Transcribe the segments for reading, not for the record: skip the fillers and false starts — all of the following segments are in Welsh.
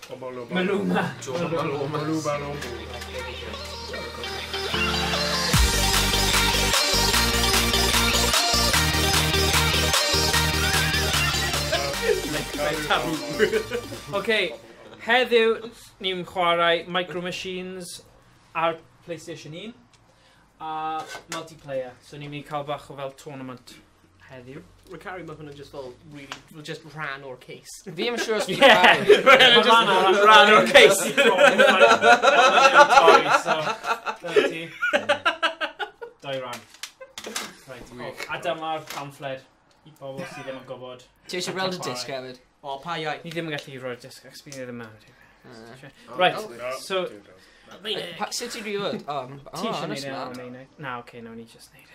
Maluma. Okay, heddiw ni'n chwarae Micro Machines ar PlayStation 1 a multiplayer, so ni'n mynd i cael bach o fel tournament heddiw. We're carrying up and just all really, just ran or case. Fi am siŵr os fi'n Ran or case. Dau ran. A dyma'r pamphlet i bobl sydd ddim yn gwybod. Ti eisiau gweld y disc hefyd? O, pa iau? Ni ddim yn gallu rhoi'r disc, ac sbyn ddim yn. Right, so... Sut ti'n rhywbeth? Ti eisiau neud Almaeneg? Na, oce, nawn ni just neud.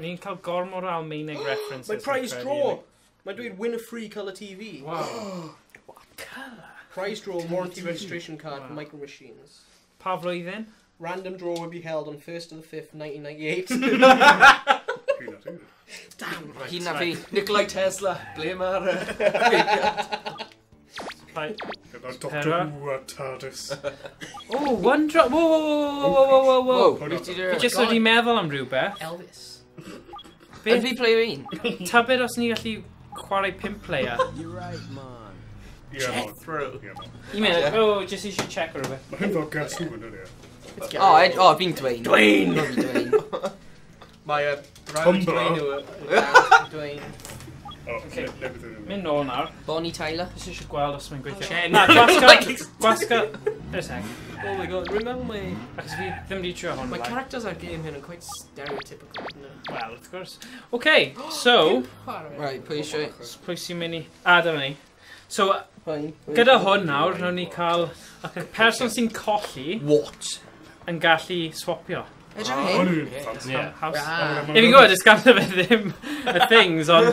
Ni'n cael gormod o Almaeneg references. Mae prize draw. Mae'n dweud win a free colour TV. Wow. What colour? Prize draw, warranty registration card, Micro Machines. Pa flwyddyn? Random draw will be held on 1st to the 5th, 1998. Damn, right. Hyn na fi. Nikolai Tesla. Ble mae'r... Doctor Who a TARDIS. Oh, one drop. Whoa. Fi Just wedi meddwl am rhywbeth. Elvis. Yn fi play o un? Tybed os ni gallu chwarae 5 player. You're right, man. Check through. Just eisiau check o rhywbeth. Mae hyn fel Guess Who yn ydy. Fi'n Dwayne. Dwayne! Mae brawd Dwayne. Mynd nôl nawr. Bonnie Tyler. Jyst eisiau gweld os mae'n gweithio. Chen. Na, gwasga... Ys heng. Oh my god, remember my... Achos fi ddim wedi trio hwn. My characters are game here are quite stereotypical, isn't it? Well, of course. Okay, so... Right, pwy eisiau... Pwy sy'n mynd i... dyma ni. So, gyda hwn nawr, rhawn ni cael... Y person sy'n colli... What? Yn gallu swapio. Edrych hyn? If you go, it's kind of them things on. No,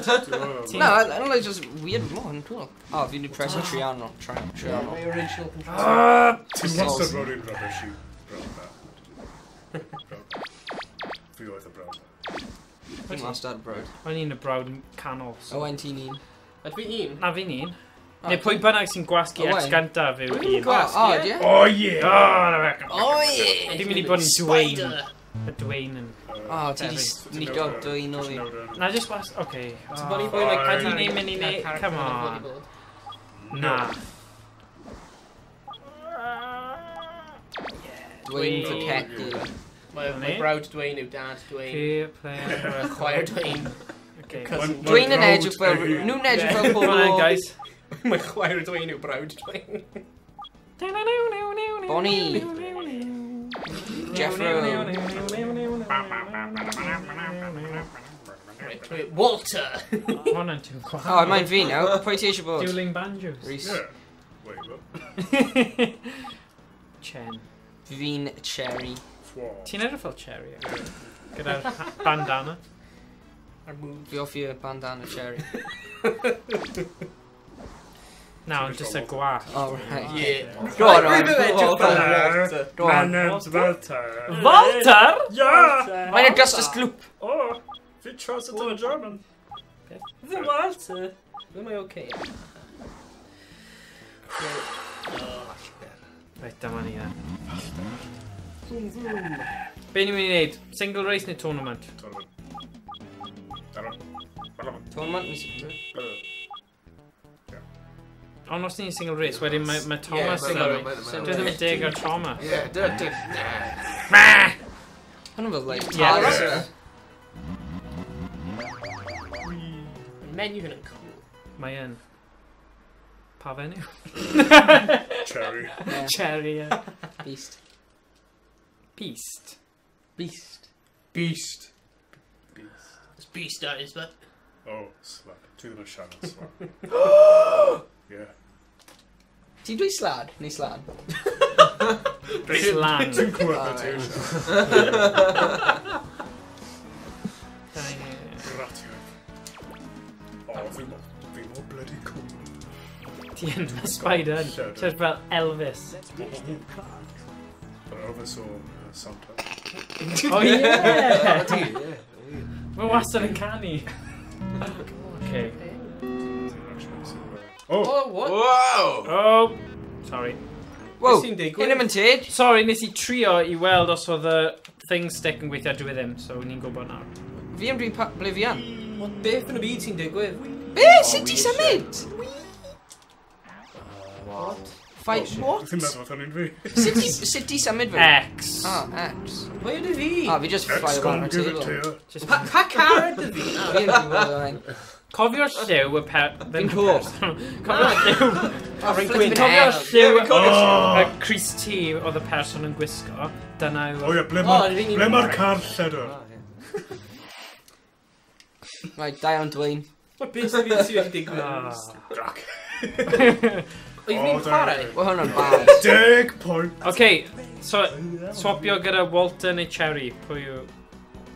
I don't like just weird more cool. Oh, if you need press Triano. My original control. Ti'n wastad roed i'n rubbish i brawd na. Fi oedd y brawd na. Fi'n wastad brod. Mae'n un y brawd canol. Owain ti'n un. Ydw fi un? Na fi'n un. Neu pwy bynnag sy'n gwasgu ex gantaf yw un. Oh yeah! Oh yeah! Dwi'n mynd i bod yn Dwayne. Y Dwayne yn... ti di sneaco Dwayne o fi. Na, just was... Oce. Ti'n bod i'n bwyd like... Ydy ni'n mynd i neud... Come on. Na. Dwayne for Ketty. Mae brawd Dwayne yw dad Dwayne. Chware Dwayne. Dwayne yn edrych fel... Nhw'n edrych fel pobl o... guys. Mae chware Dwayne yw brawd Dwayne. Bonnie. Jeffro. Walter. Hwna'n ti'n gwaith. Mae'n fi nawr. Pwy ti eisiau bod? Dueling banjos. Rhys. Wait, what? Chen. Fi'n Cherry. Ti'n edrych fel Cherry? Gyda'r bandana. Fi offi y bandana Cherry. Na, ond jyst y gwach. Oh, right. Yeah. Go on, Owain. Go on. My name's Walter. Walter? Yeah! Mae'n Augustus Gloop. Oh, fi trusted in German. The Walter? Am I okay? Reit, dyma ni e. Be ni'n mynd i wneud? Single race neu tournament? Tournament? Ond os ni'n single race, wedyn mae Thomas yn dwi ddim yn deg ar trauma. Yeah, dig. Hwnnw fel like Yeah. Menu hyn yn cool. Mae yn... Pa fenyw? Cherry. Cherry, ie. Beast. Beast. Beast. Beast. It's beast that is, but... Oh, slap. Dwi ddim yn siarad slap. Yeah. Ti'n dweud slad? Neu slan? Slan. Ti'n clywed beth ti'n siarad? Gratiaeth. Oh, fi mor bloody cool. Ti yn Spider. Ti'n fel Elvis. But Elvis o soundtrack. Oh yeah! Mae wastad yn canu. Okay. Oh! Oh, what? Whoa! Oh! Sorry. Whoa, Sy'n digwydd? hyn ddim yn tyd. Sorry, nes I trio I weld os oedd y thing stick yn gweithio drwy ddim, so ni'n gwybod nawr. Fi am dwi'n ble fi an. What beth yn y byd sy'n digwydd? Be? Sut ti symud? What? Fight. What? Ti'n meddwl hynny'n fi? Sut ti symud fe? X. Ah, X. Pwy ydy fi? Ah, fi just fly X about gone, ar give it table. to you. Just Pa car ydy fi? Fi yn gwybod Owain. cofio'r lliw y per... Fi'n coch. Cofio'r lliw... Oh, Rwy'n flippin' Cofio'r hell. lliw y Chris T oedd y person yn gwisgo. Dyna yw... O ie, ble fi'n mae'r car lledr? Right, da iawn Dwayne. What beth sy'n wedi digwydd? Drac. Oedd fi'n chwarae? Wel hwnna'n bad. 10 point. OK, so swapio gyda Walter neu Cherry. Pwy oedd...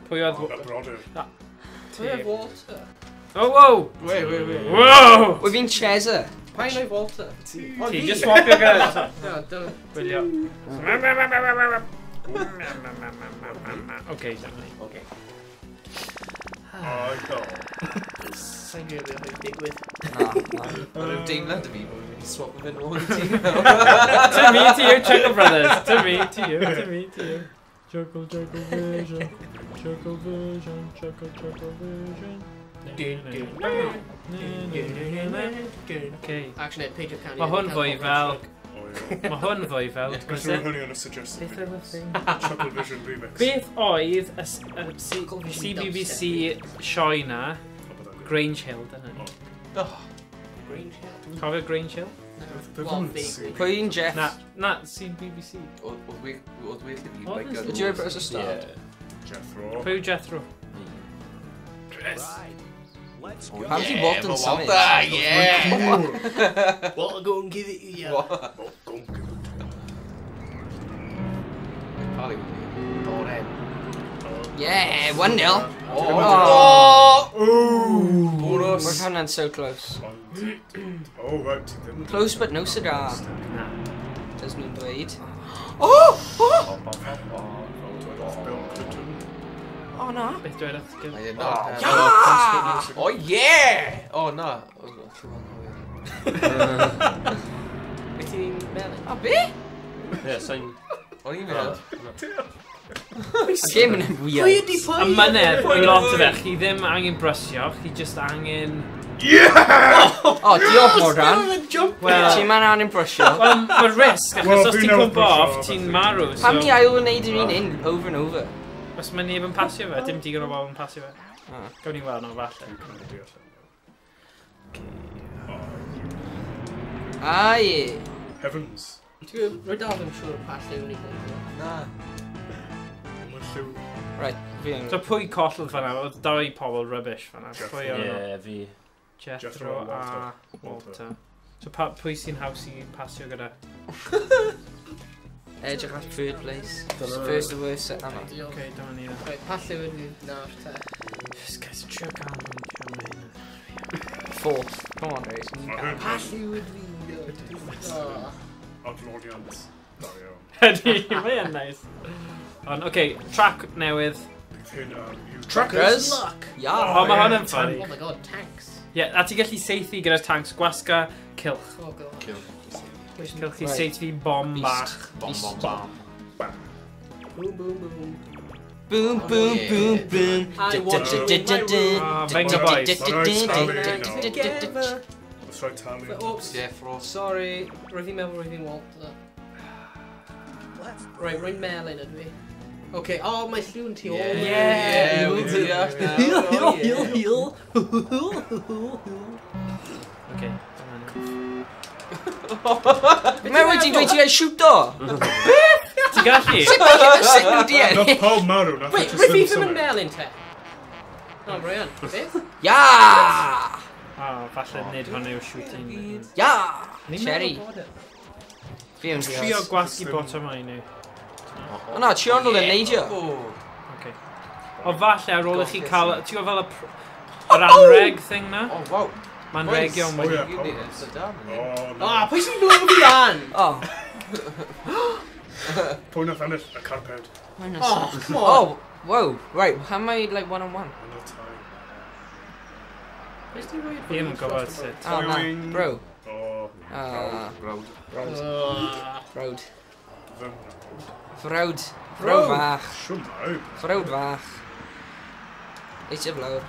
Y brodyr. Pwy oedd Walter? Oh, wow! Wait. Wow! Wyf fi'n Chesa. Pa'n oedd Walter? Ti, just swapio gyda... No, dyna. Gwylio. OK, dyna ni. O, do. Sa'n gwybod beth oedd digwydd. Na. Mae'n rhyw deimlad y fi, bod fi'n swap yn ôl i ti. To me, to you, Chuckle Brothers. To me, to you, to me, to you. Chuckle, Chuckle Vision. Chuckle Vision, Chuckle Vision. Okay. Actually, Peter Canny. Mae hwn fwy fel... O ie. Mae hwn fwy fel... Beth yw hynny yn y suggested Beth oedd y thing? Chuckle Vision remix. Beth oedd y CBBC sioe na? Grange Hill, dyna ni. Grange Hill. Cofio Grange Hill? Well, vaguely. Pwy'n Jeff? Na, CBBC. Oedd well i fi. Oedd yn- Did you ever as a start? Jethro. Pwy yw Jethro? Pam ti bod yn symud? Yeah! Well, I'll go and give it you, yeah. O, gwn gyda. Yeah, 1-0. Oh! We're Bonus! hwnna'n so close. O, right, ti ddim. Close but no cigar. Na. Does mean dweud. Bill Clinton. Oh na. Beth dwi'n edrych gyda? Ie, Yeah! Oh yeah! Oh na. Beth ti'n melyn? A be? Ie, sa'n... O'n i'n meddwl. Game yn Pwy weird. ydi pwy? Y mynedd, y lot o fe, chi ddim angen brysio, chi just angen... Oh, diolch Morgan. Wel, Ti'n man an yn brysio. wel, mae risg, Wel, achos os fi ti'n newydd cwmpo off, brysio, ti'n felly. marw, so... Pam ni ail yn neud yr un un over and over? Os mae neb yn pasio fe, dim digon o bobl yn pasio fe. Ah. Gawn ni weld nhw falle. Ah, ie. Heavens. Ti'n rhaid dal yn siŵr pa lliw ni gwneud. Na. Mae'n lliw. Right, fi yn... So pwy collodd fan'na? Oedd dau pobl rubbish fan'na. Jethro. Pwy o'n nhw? Ie, fi. Jethro Jethro a a Walter. Walter. So pwy sy'n haws i pasio gyda? Edrych at third place. First the worst set yma. Ok, dyma ni. Rhaid, pa lliw ydy nawr te? Just guys, trio gael nhw'n Fourth. Come on, Rhys. Pa lliw ydy nawr? Adloniant. Dario. Ydy, mae yn neis. Ond, oce, track newydd. Bydd hyn ar YouTube. Truckers. Luck! Ja. O, mae hwn yn ffynnu. Oh my god, tanks. Ie, a ti gallu seithi gyda'r tanks gwasga, cilch. Oh god. Cilch chi Right. seithi bom bach. Beast. Boom, boom, boom. Boom, boom, boom, boom. I want to Ah, Venga Boys. Let's try tally. Oops. Jeffro. Sorry, roedd fi'n meddwl roedd fi'n Walter. Right, rwy'n melyn ydw i. Okay, oh, mae lliw yn tu ôl. Yeah, wy'n deall na. Oce, dyma ni. Mae wedi dweud ti'n shoot o? Ti gallu? Sut nhw di Nath pawb marw, nath Wait, just roedd fi ddim ddim yn symud. melyn te. Oh, Brian, beth? Ja! O, falle nid hwn yw shooting. Ja! Ni'n Cherry. meddwl bod e. Fi yn Trio diolch. gwasgu bottom i ni. O na, Sionol yn neidio. Oce. O falle ar ôl i chi cael... Ti'n gwybod fel yr anreg thing na? Oh, wow. Mae'n regio O yn ie, wedi. pawb. O, Ah, pwy sy'n blwm fi an? Oh. pwy nath ennill y carped? Oh, come on. Oh, whoa. Right, how am I like one-on-one? Yn y tai. Fi ddim yn gwybod sut. Oh, na. Bro. O, Brawd. Frawd. Fy Frawd fach. Siwmai. Frawd fach. Eisiau flawr.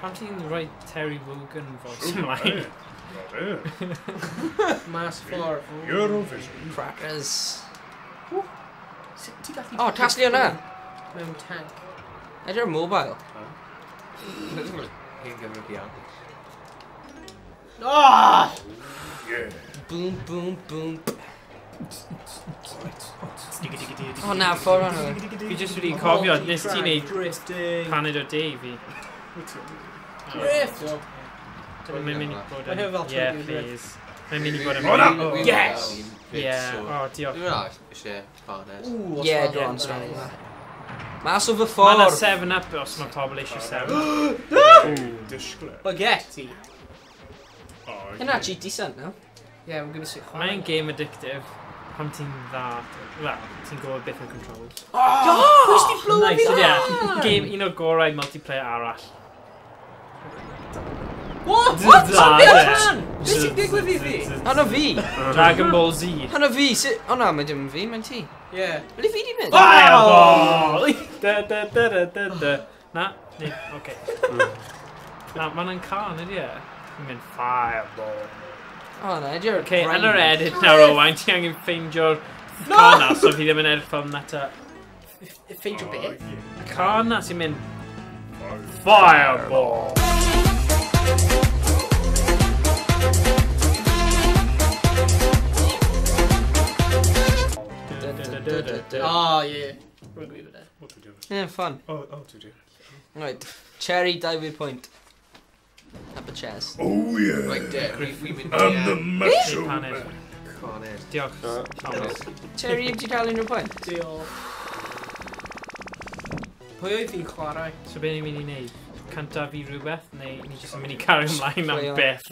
Pam ti'n rhoi Terry Wogan voice ymlaen? Mas ffordd. Eurovision. Crackers. Ti gallu... O, casglu hwnna. Mewn tank. Edrych mobile. Hyn gymryd pian. Oh! Yeah. Boom, boom, boom. O, na, ffordd hwnna. Fi jyst wedi cofio, nes ti'n neud Drifting. paned o de fi. Drift! Mae'n mynd i bod Mae hyn fel yn... to Yeah, do please. Mae'n mynd i bod yn... O, na! Yes! Yeah, o, diolch. Dwi'n meddwl eisiau paned. Ie, go on, strong. Mas o fy Mae yna ffordd. 7 up os mae pobl eisiau 7. Disgwyl. Spaghetti. Hynna actually decent, no? Yeah, we're gonna see. Mae'n game addictive. Pam ti'n dda... Wel, ti'n gwybod beth yw'r controls. Pwys di blow Nice, fi yeah. Game un o'r gorau multiplayer arall. What? Da, What? da, Be da. allan? Be sy'n digwydd i fi? Hwna fi. Dragon Ball Z. Hwna fi. O na, mae dim fi, mae'n ti. Yeah. Ble fi di mynd? Fireball! Da, da, da, da, da, da. Na? Ni, oce. Na, mae'n can, ydi e? Mae'n mynd fireball. O na, edrych Oce, yn yr edit nawr Owain, ti angen ffeindio'r can na, so fi ddim yn edrych fel neta. Ffeindio be? Can na sy'n mynd fireball. Oh, yeah. We're agree with that. What did you do? Yeah, fun. Oh, did you? Right, cherry diving point. Up a chest. Oh, yeah. Like, fi'n mynd I'm the macho Paned. man. Paned. Diolch. Thomas. Cherry, heb ti cael unrhyw point? Diolch. Pwy oedd fi'n chwarae? So be ni'n mynd i wneud? Canta fi rhywbeth? Neu ni jyst yn mynd i cario ymlaen am Play on. beth?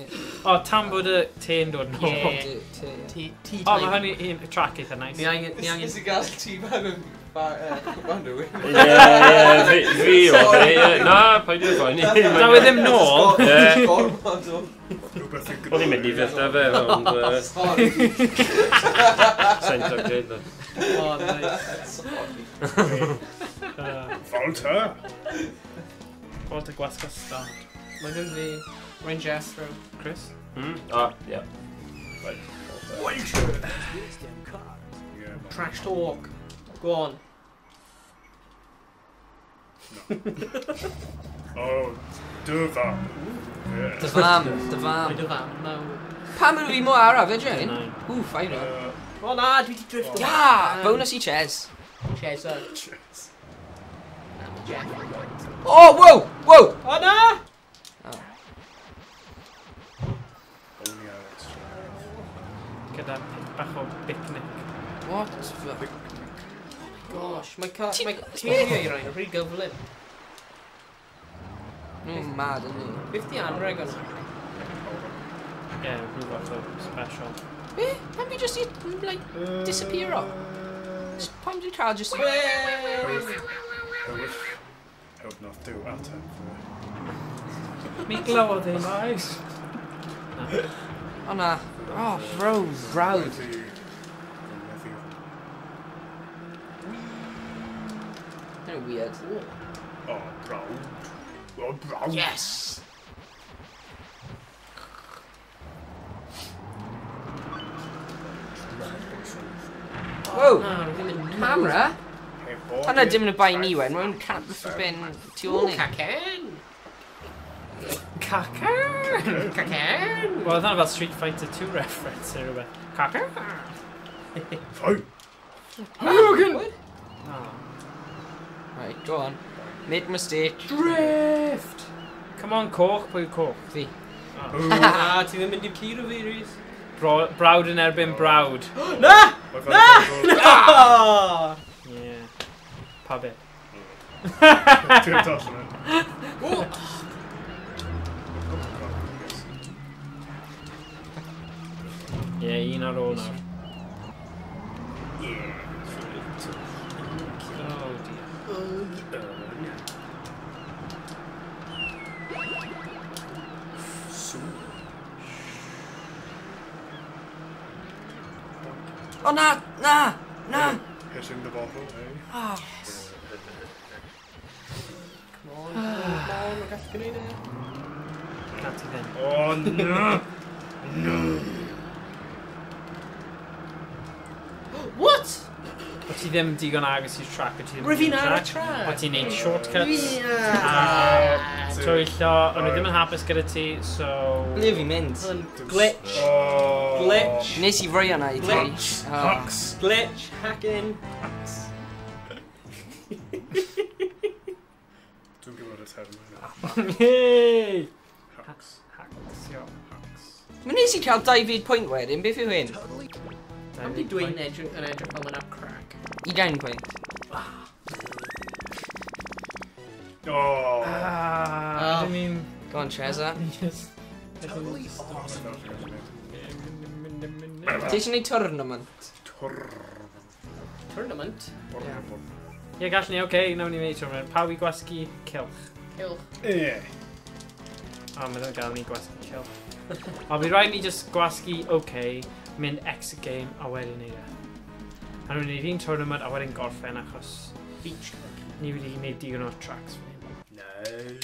O, tan bod y te'n dod nôl. Yeah. Ie. Tea O, mae time. hynny un track eitha nice. Ni angen... Nes i gael ti fan yn banw. Fi oedd e. Na, paid i'n ffaen. Daw e ddim nôl. Rhywbeth yn O'n i'n mynd i fyth fe, ond... Sa'n dod Oh, nice. Falta. Bod y gwasgo start. Mae hyn fi. Rwy'n Jethro. Chris? O, ie. Yeah, Trash talk. Go on. Oh, dy fam. Dy fam, dy Mae fam. dy fam. No. Pam ydw fi mor araf, edrych? Nine. Ww, ffain o. O na, dwi di drifto. Ja, bonus i ches. Cheser. Cheers. Oh, whoa, whoa. O na! Only Alex. Gyda bach o picnic. What? Gosh, mae ceiriau i rhaid, rhaid gyflym. Nhw'n mad yn nhw. 50 anreg o'n. Ie, rhyw fath o special. Be? Pam fi just i, like, disappear o? Pam dwi'n cael just i... Help not do at him. Mi glawodd ei maes. O na. Oh, bro, brawd. They're weird. Oh, proud. Oh, proud. Yes! Whoa, Na, rwy'n mynd... camera? Hey, boy. Hwna dim yn y bai ni wen, mae'n cap flippin' tu ôl Ooh, ni. cacen! Caca! Cacen! Wel, oedd hwnna fel Street Fighter 2 reference neu rhywbeth. Caca! Fight. Hogan! Right, go on. Made mistake. Drift! Come on, coch, pwy yw coch? Fi. Ah, ti ddim mynd i'r curo fi, Rhys? Brawd yn erbyn brawd. Na! Na! Na! Yeah. Pa bit? Ti'n tas yna. Yeah, un ar ôl nawr. Oh dear. Oh, na! Hitting the bottle, eh? Oh. Come on, we're going to get it. Can't see them. Oh, no! No! What? Wyt ti ddim digon agos i'r track, wyt ti ddim Rwy'n digon ar y track. Wyt ti'n neud shortcuts. Yeah. Twyllo, o'n nhw ddim yn hapus gyda ti, so... Ble fi mynd? Glitch. Oh! Glitch. Nes i roi hwnna i ti. Glitch. Hacks! Glitch. Hacking. Dwi'n gwybod y term yna. Hei! Hacks. Hacks, yo. Hacks. Mae nes i cael 2 fyd pwynt wedyn, beth yw hyn? Am di dwi'n edrych fel yna crack. 20 pwynt. Oh! I mean... Go on, Trezor. Yes. Ti eisiau gwneud tournament? Tournament. Ie, gallwn ni, oce, nawn ni wneud tournament. Pawb i gwasgu cilch. Kilch. Ie. O, mae'n gael ni gwasgu cilch. O, bydd rhaid ni just gwasgu, oce, mynd exit game a wedyn neud e. A nhw'n neud un tournament a wedyn gorffen achos Beach. ni wedi gwneud digon o tracks fi. Neu.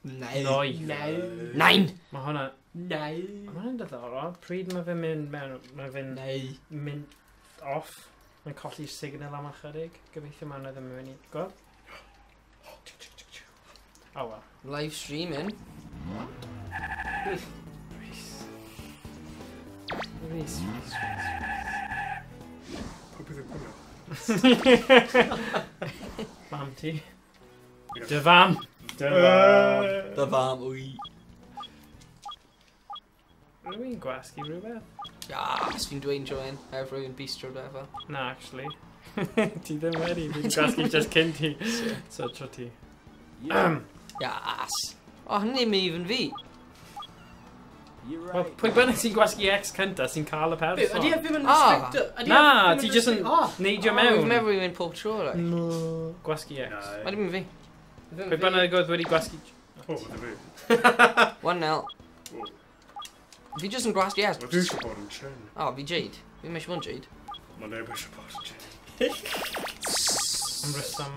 No. 9! Mae hwnna... No. Mae hwnna'n diddorol. Pryd mae fe'n mynd mewn... Mae fe'n mynd off. Mae'n colli'r signal am ychydig. Gobeithio mae hwnna ddim yn mynd i... Go? Oh, well. Live streaming. Rhys. Pwy bydd yn gwybod? Mam ti. Dy fam. Dy fam. Dy fam, wy. Rwy'n gwasgu rhywbeth? Yes, fi'n dweud join. Efo yn bistro efo. Na, actually. Ti ddim wedi. Fi'n gwasgu just cyn ti. So, tro ti. Yes. O, hynny mi even fi. Wel, pwy bynnag sy'n gwasgu X cynta sy'n cael y person? Ydy e ddim yn Ah. restricted? Na, ti just yn neidio Fi'n mewn. meddwl i fynd pob tro, like. No. Gwasgu X. Mae dim yn fi. Pwy bynnag oedd wedi gwasgu... O, bydd fi. 1-0. Fi just yn gwasgu yes. Mae dwi eisiau bod yn chen. O, fi Jade. Fi meisiau bod yn Jade. Mae neb eisiau bod yn chen. Yn rhysam.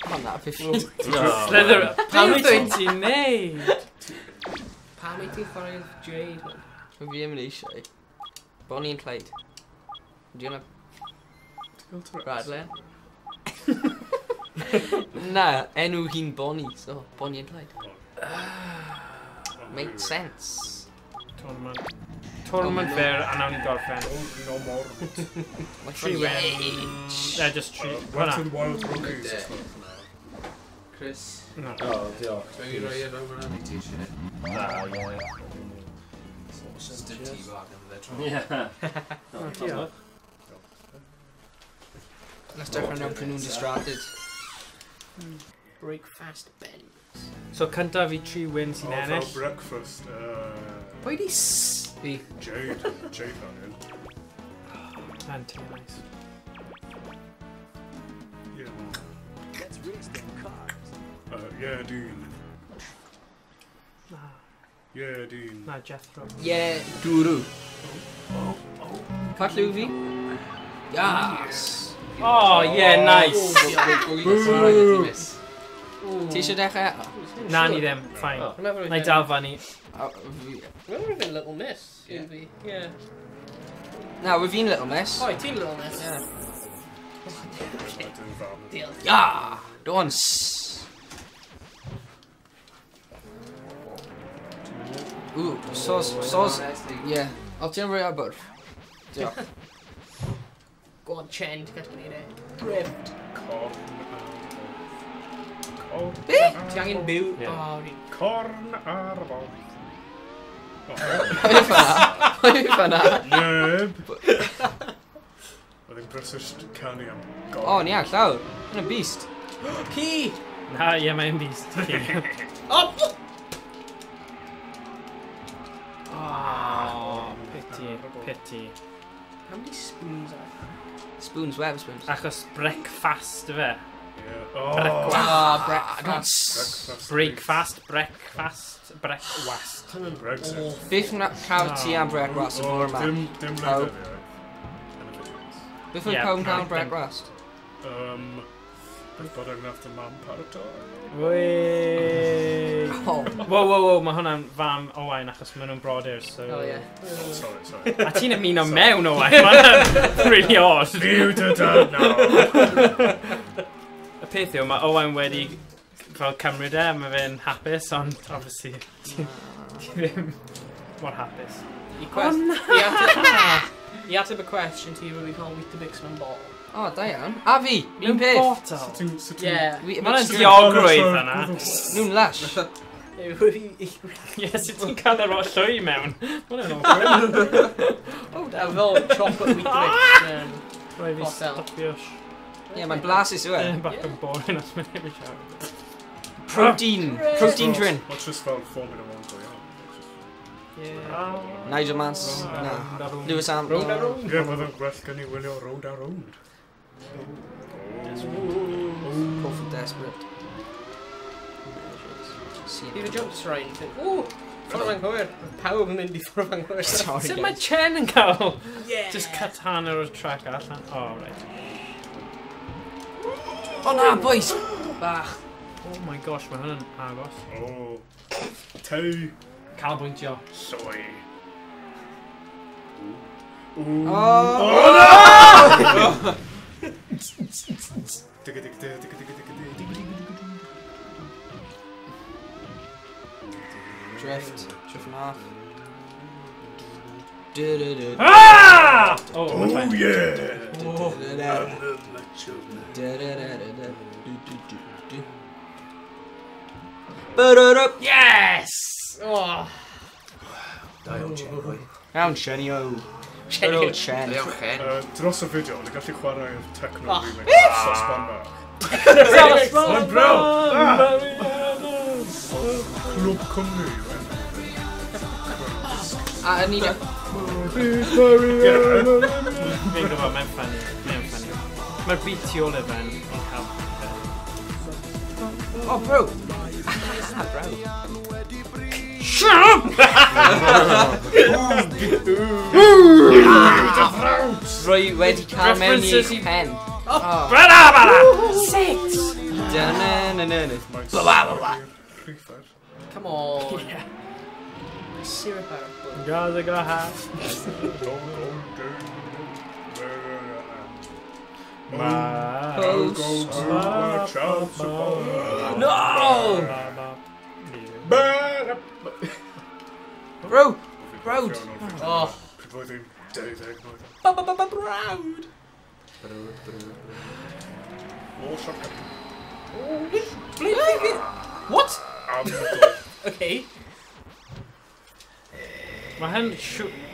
Honna, beth yw. Slither. Pam wyt ti'n neud? Pam wyt ti'n chwarae Jade? Fi ddim yn eisiau. Bonnie and Clyde. Di hwnna Bradley? Na, enw hi'n Bonnie, so Bonnie and Clyde. Makes sense. Tournament. Tournament fer a nawn ni gorffen. No more. Tri wen. Just tri. Wet and Wild Rookies. Chris. No. O, diolch. Dwi'n rhoi i'r rhywun am i ti eisiau. Na, ie. Just a tea bag yn dde tro. O, diolch. Let's dechrau nawr pryd nhw'n distracted. Breakfast Ben. So cyntaf fi 3 win sy'n Oh, ennill. for breakfast. Pwy di Fi. Jade. Jade fan hyn. Anti, nice. Yeah. Yeah, Dean. Yeah, Dean. Na, Jethro. Yeah, Dwrw. Pa lliw fi? Yes! Oh, yeah, nice. Ti eisiau dechrau? Na, ni ddim. Fine. Oh. Na i dal fan ni. Remember been Little Miss? Yeah. Yeah. Na, wyf fi'n Little Miss. Oh, ti'n Little Miss? Yeah. Wedyn fam. Deal. Yeah! Dons! Ooh, sauce. Yeah. I'll ti'n rhoi ar bwrdd. Diolch. Go on, Chen, ti'n gallu gwneud e. Rift. Be? Ti angen byw? Yeah. Oh, ni. Corn ar y bol. Pwy fanna? Neb. Oedd yn British canu am gorn. O, ni ar llawr. Yn y beast. Key! Na, ie, mae'n beast. Oh! Oh, pity, pity. How many spoons are there? Spoons, web spoons. Achos breakfast, fe. Yeah. Oh. Breakfast. Brexit. Beth yna cael ti am brecwast yn o'r man? Dim Pawb. leid Beth oedd pawb yn cael brecwast? Beth bod yn after mam paratoi. Wee! Wow, mae hwnna'n fam Owain achos maen nhw'n brodyrs, so... Oh, yeah. Sorry. A ti'n ymuno mewn Owain, mae'n really odd. View to dad now. Y peth yw, mae Owain wedi fel cymryd e, mae fe'n hapus, ond obviously, ti ddim mor hapus. I ateb y question ti wedi cael Weetabix mewn bol. O, da iawn. A fi, un peth. Botol. Yeah. Mae'n diogrwydd yna. Nhw'n lush. Ie, sut ti'n cael yr o'r llwy mewn? Mae'n awkward. O, da fel chocolate Weetabix. Rhaid fi stopio. Ie, mae'n blasus yw e. Bach yn boring os mae'n ei siarad. Protein drink. What's just fel Formula 1 go iawn. Nigel Mans. Na. Lewis Hamilton. Ie, bydd yn gwell gen i wylio road a road. Pull for desperate. Bydd y jumps rhaid. Ww! Ffordd fan hwyr. Pawb yn mynd i ffordd fan hwyr. Sut mae Chen yn cael? Just cut hanner o'r track allan. Oh, right. O na, boys! Bach. Oh my gosh, mae hwnna'n agos. Oh. Tei. Canolbwyntio. Soy. Oh no! Drift and half. Ah! Oh, Oh yeah! Yes! Oh. Iawn, Shenny o. Good old Shen. Dros y fideo, ni gallu chwarae'r techno Oh. remix. Sosban bach. Mae'n braw! Clwb Cymru. A ni... Fi'n gwybod, mae'n ffynnu. Mae'r beat tu ôl i fe'n cael. Oh, bro! Bro. Shut up! Rwy wedi cael mewn i'ch pen. Bala! 6! Da-na-na-na-na. Come on. Syrup ar y bwyd. Gaza go half. No! Bro! Road! Oh. Roedd ddim 12 Proud. More shotgun. What? Okay. Mae hyn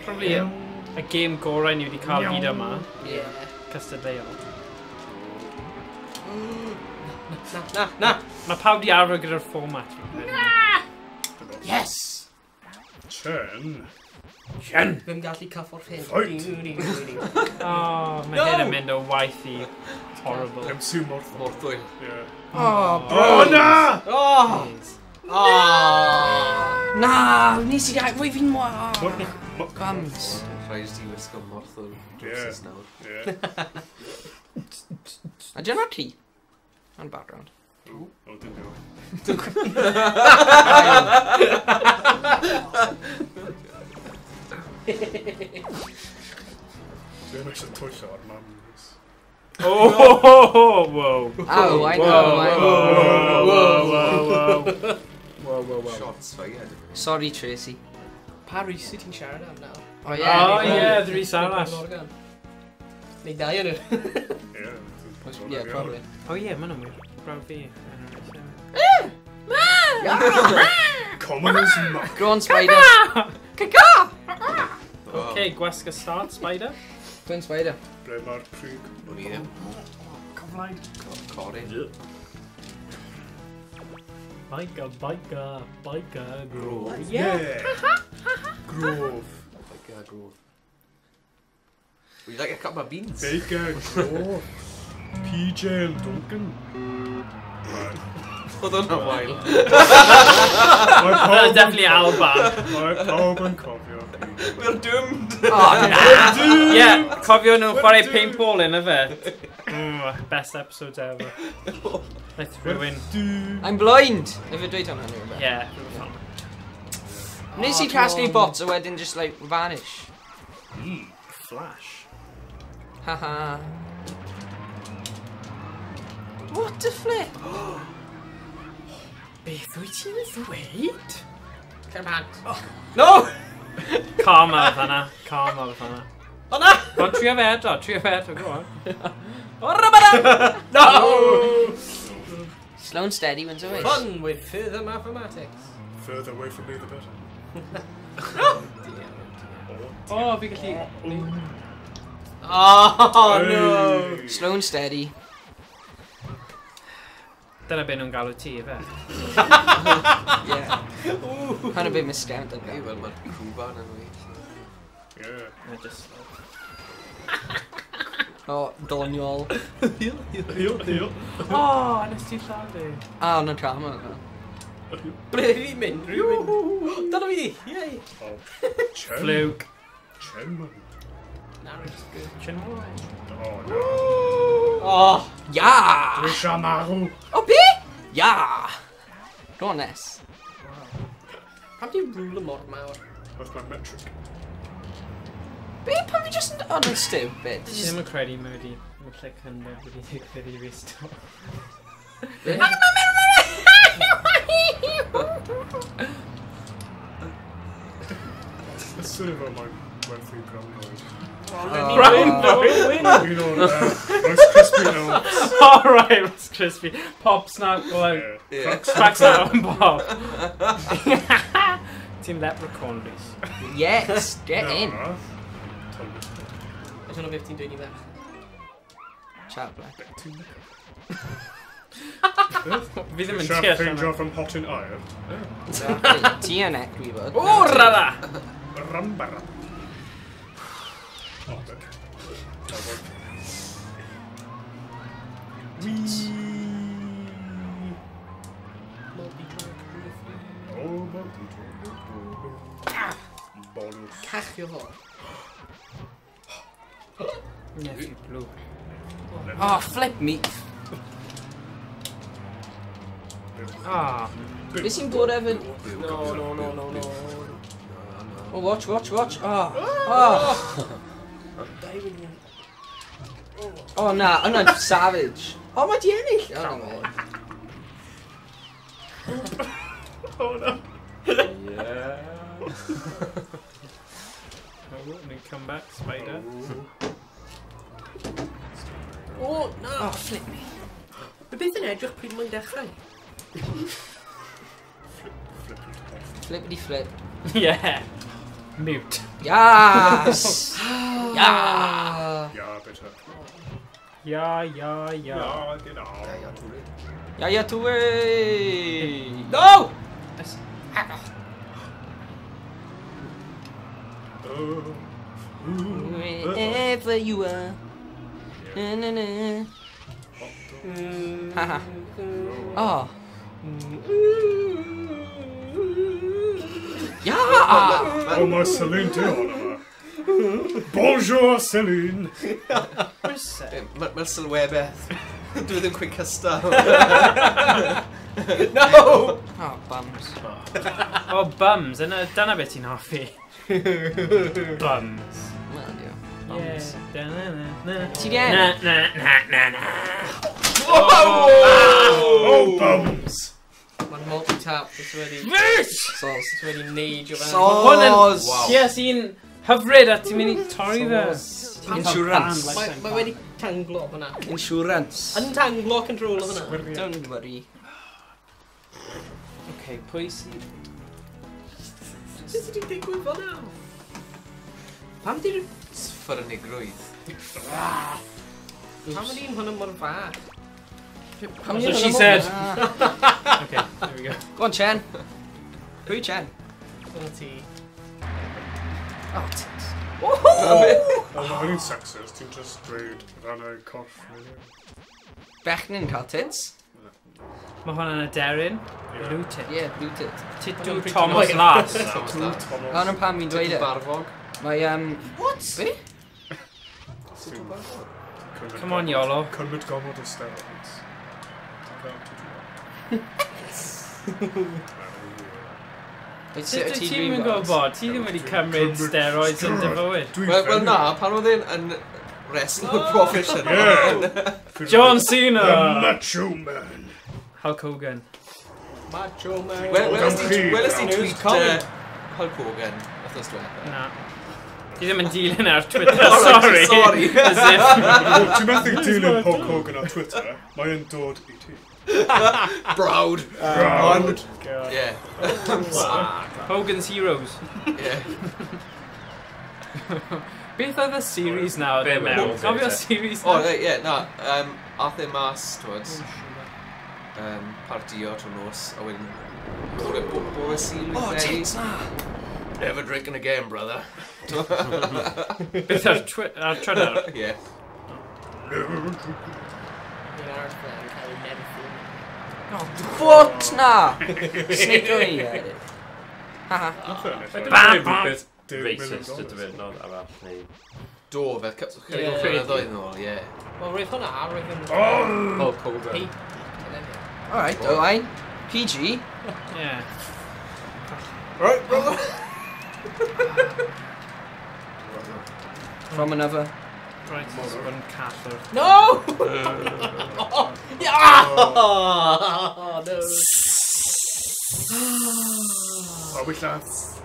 probably y game gorau ni wedi cael hyd yma. Yeah. Cystadleuol. Na. Mae pawb di arfer gyda'r format. Yes! Chen. Fi'n gallu cyffordd hyn. Oh, mae hyn yn mynd o waith i horrible. MC Morthwyl. Oh, bro! Oh, na! Oh! Oh! Na! Nes i gael... Rwy fi'n mwa... Gams. Rhaid ti wisgo morthwyl drwsus nawr. A dyna ti? On background. O, dim diolch. Dwi'n eisiau twyllo ar mam. Oh, whoa. Oh, I know. Whoa. Shots fired. Sorry, Tracy. Pa Rhys sydd ti'n siarad am nawr? Oh, yeah. Oh, yeah, the Rhys arall. Neu dau yn nhw. Yeah, probably. Oh, yeah, ma'n amwyr. Brawd fi. Commoners Mac. Go on, Spider. Okay, gwasg y start, Spider. Gwyn Spider. Ble mae'r prig? O'n i ddim. Cyflaen. Corin. Biker, Grove. Yeah. Grove. Baker Grove. Would you like a cup of beans? Baker Grove. PJ and Duncan. Oedd o'n Owain. That's definitely Alban. Mae pawb yn cofio. We're doomed. Oh, yeah, cofio nhw'n chwarae paintball in of it. Best episodes ever. Let's ruin. I'm blind! If I dweud hwnna neu rhywbeth. Yeah. Nes I casglu bots a wedyn just like vanish. Flash. Haha. What the flip? Beth wyt ti'n ddweud? Cymraeg. No! Karma fanna. Karma fanna. O na! Go on, trio fe eto, go on. No! Slow and steady wins a race. Fun with further mathematics. Further away from me, the better. Oh, fi gallu... Oh no! Hey. Slow and steady. Dyna be nhw'n galw ti, fe. Yeah. Hwna bit misgount yn Hey, wel, mae'r criw ban yn wir. Yeah. Na, just... Oh, doniol. Heel. Oh, nes ti llafu. Ah, hwna'n drama. Ble fi'n mynd? Dyna fi! Yay! Oh, Chen. Fluke. Chenman. Na, Rhys, good. Chinwarae. Oh, no. Oh! Yeah! Drishamaru. Oh, be? Yeah! Go on, Ness. Pam ti'n rŵl y mor mawr? That's my metric. Be, pan fi just yn... Oh, no, stupid. Ddim yn credu mae wedi... Mae'n lle cynnig wedi digwydd i restore. It's sort of my through grandboys. Right, You know, Rice Krispie Elves. Alright, Rice Krispie. Pop, snap, like... Yeah. Cracks out and pop. Ti'n leprechaun, Rhys. Yes, get in. I don't know beth ti'n dweud i ferch. Chat black. Fi ddim yn Champagne teall jar from hot in iron. Ti yn ec, fi bod. O, rara! Rambara. Oh, look. Oh, bonus. Cachio ho. Nephew blue. Oh, flip me. Ah, Beth sy'n bod efo... No. Oh, watch. Oh. Oh, na, hwnna'n savage. Oh, mae di ennill. Oh, no. Yeah. oh, and then come back, spider. Oh, na! Oh, flip me. Be beth yn edrych pryd mwyn dechrau? Flippity flip. Yeah. Mute. Yes! Yeah! Yeah, better. Yeah. Yeah, get on. Yeah, to way! No! Wherever you are. Na. Haha. Oh. Yeah! Oh, my Celine Dion. Bonjour, Celine. Mae'r sylwebeth. Dwi ddim cwyn cystal. No! Oh, bums. Oh, bums. Dyna beth ti'n hoffi. Bums. Well, yeah. Yeah. Da-na-na-na. Ti di ennill? Na. Oh, bums. Mae'n multi-tap, it's wedi... Sauce. It's wedi neidio fan. Sauce! Yes, un hyfryd a ti'n mynd i torri fe. Insurance. Mae wedi tanglo hwnna. Insurance. Untanglo control o hwnna. Don't worry. Okay, pwy sy'n... Sut ydi digwydd fel naw? Pam di'r... Sffyrnigrwydd. Pam ydi hwnna mor fach? That's what she said. Okay, there we go. Go on, Chen. Pwy Chen? Dyna ti. Oh, tits. Oh, Ond mae hynny'n sexist, ti'n just dweud rannau corff mewn. Bechyn yn cael tits? Mae hwnna'n aderyn. Blue tit. Yeah, blue tit. Titw Thomas Las. Gan yn pam fi'n dweud e. Barfog. Mae, What? Be? Come on, Iolo. Cymryd gomod o steroids. Sut ti'n mynd gwybod? Ti ddim wedi cymryd steroids yn dyfywyd. Wel na, pan oedd yn wrestler professional. John Cena! The Macho Man! Hulk Hogan. Macho Man. Welys ti'n tweet Hulk Hogan, wrthnos diwethaf. Na. Ti ddim yn dilyn ar Twitter, sorry. Sorry. As if. Ti'n methu dilyn Hulk Hogan ar Twitter, mae'n dod i ti. Proud. Proud. Yeah. Hogan's Heroes. Yeah. Beth oedd y series nawr ddim mewn? Gofio series O, nawr? ie, na. Ath e mas, twyd. Pardio trwy nos, a wedyn... Bore Sil. Oh, tits na! Never drinking again, brother. Beth ar Twitter? Yeah. What na? Snake o i. Haha. Racist ydw i'n nod arall neu... Do, fe, chydig o ffynyddoedd yn ôl, ie. Wel, roedd hwnna, roedd yn... Hulk Hogan. Alright, Owain. PG. Yeah. Right, brother. From another. Right, it's one Catholic. No! Yeah! Oh, no. Are we lads?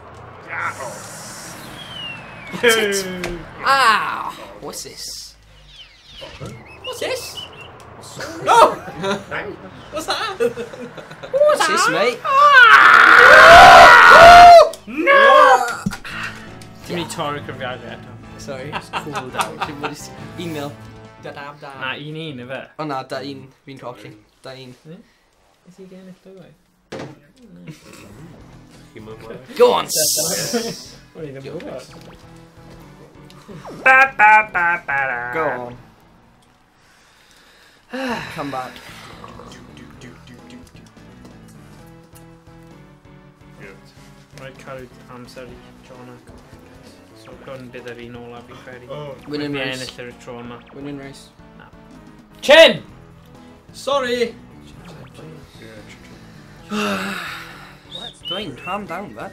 Yeah. Ah! What's this? What's this? No! What's that? What's this, mate? No! Ti'n mynd i torri cyfriadau eto. Sorry. It's cool down. Email. Da-dam-dam. Na, un efe. O na, da un. Fi'n colli. Da un. Is he getting it blue? Go on! What are you going to do? Go on. Come back. Rhaid cael amser i John ac so hwn bydd yr un olaf fi'n credu. Winning Fi race. ennill yr tro yma. Winning race. Chen! Sorry! Dwayne, calm down, bud.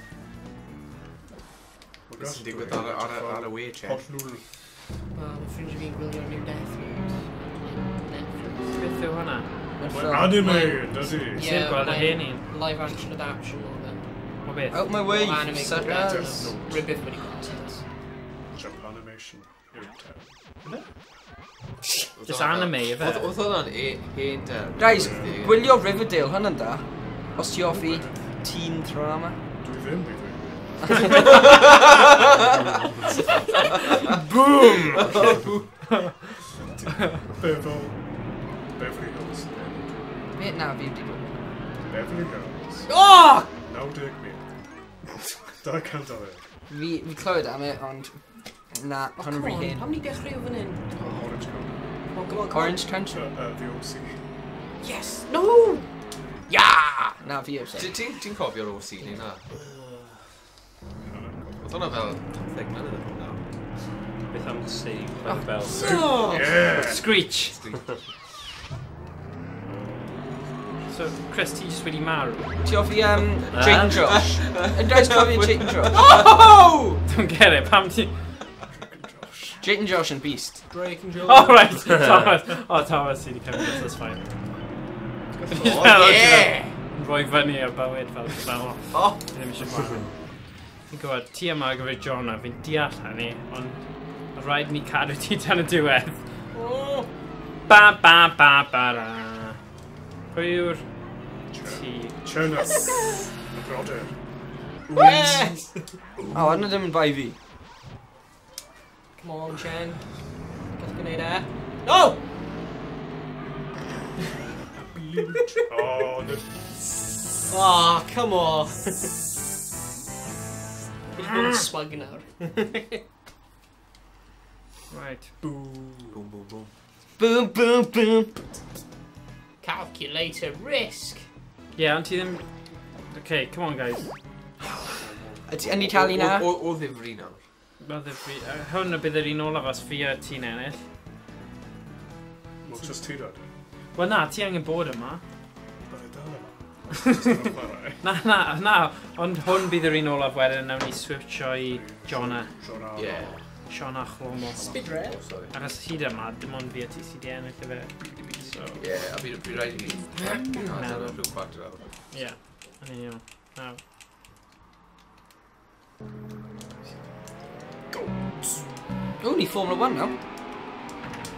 Beth sy'n digwydd ar y we, Chen? Hollnwl. Mae ffrindiau fi'n gwylio'r new Death Beth yw hwnna? Mae'n anime, does he? Sy'n gweld y hen un? Live action adaptation o fe. O beth? Out my way, Anime suckers. Rhybydd wedi gweld. Jump animation. Just anime efe? Oedd hwnna'n hen der. Guys, gwylio Riverdale, hwnna'n da. Os ti offi teen drama. Dwi ddim, dwi ddim. Boom! Beverly Hills. Beth na fi wedi bod. Beverly Hills. Oh! 90 mil. 200 o fe. Fi clywed am e, ond na, hwnna'n rhy hyn. Pam ni dechrau o fan hyn? Orange County. Oh, come on, Orange Country? The OC. Yes! No! Yeah! Na fi yw'r sef. Ti'n cofio'r OC ni na? Oedd hwnna fel 10 mlynedd yn ôl. Beth am save fel bell? Oh! Yeah! Screech! So, Chris, ti jyst wedi marw? Ti offi Jake and Josh? Guys, cofio Jake and Josh? Oh! Don't get it, pam ti... Jake and Josh and Beast. Drake and Joe. Oh, right! Thomas! Oh, Thomas, ti wedi cymryd this, that's fine. Oh, yeah! Rhoi fyny ar bywyd fel fel. Oh! Ddim eisiau marw. Fi'n gwybod, ti yma gyfer John a fi'n deall hynny, ond mae rhaid ni cadw ti tan y diwedd. Oh! Ba ba ba ba ra. Pwy yw'r ti? Chernus. Y brodyr. Yes! O, hwnna ddim yn bai fi. Come on, Chen. Gallwch gwneud e. No! Oh, no. Oh, come on. He's been smug nawr. Right. Boom. Boom, boom, boom. Boom, boom, boom. Calculator risk. Yeah, aren't you them? Okay, come on, guys. Yn I talu na? O ddifri nawr. Hwn y bydd yr un olaf as fi a ti'n ennill. Wel, just ti dod. Wel na, ti angen bod yma. Byddai dal yma. Na, ond hwn bydd yr un olaf wedyn nawn ni switcho i Jonna. Ie. Siona Chlomo. Speed rail. Achos hyd yma, dim ond fi a ti sydd i ennill y fe. So, Ie, a fi rhaid i fi. Dyna rhyw chwarter awr. ie. Yn union. Naw. O, ni Formula 1 now.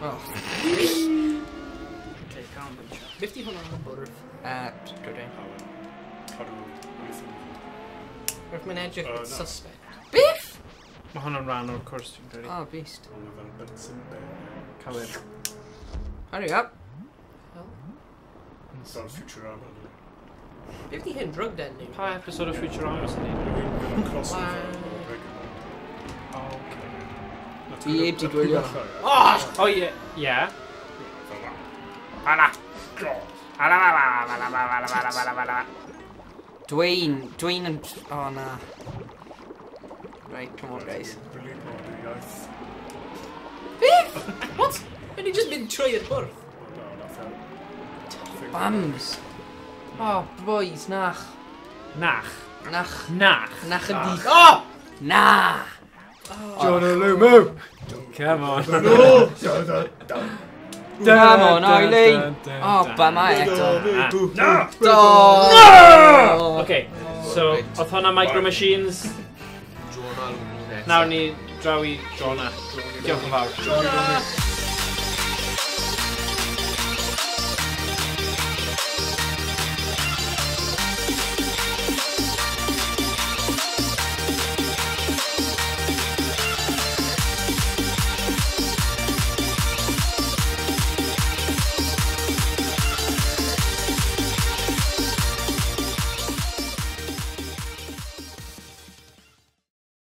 Oh. Okay, calm down. 50 hwnna yn bwrdd. Dydyn. Rwy'n mynd edrych yn suspect. Biff! Mae hwn yn rhan o'r cwrs dwi'n credu. Oh, beast. Cywir. Hurry up. Fel Futurama. 50 hyn drug den ni. Pa episod o Futurama sy'n ni? Fi heb di dwylio. O ie. Ie. Dwi'n yn... Oh, na. Right, come on, guys. What? Yn i just mynd trwy'r bwrdd. Bams. Oh, boys, nach. Nach. Nach. Nach. Nach yn di. Oh! Na! John Lumo! Come on. Come on, Eileen. Oh, ba mai eto. No! No! Okay, so, oedd hwnna Micro Machines. Jonna Lumo. Nawr ni draw i Jonna. Diolch yn fawr. Jonna!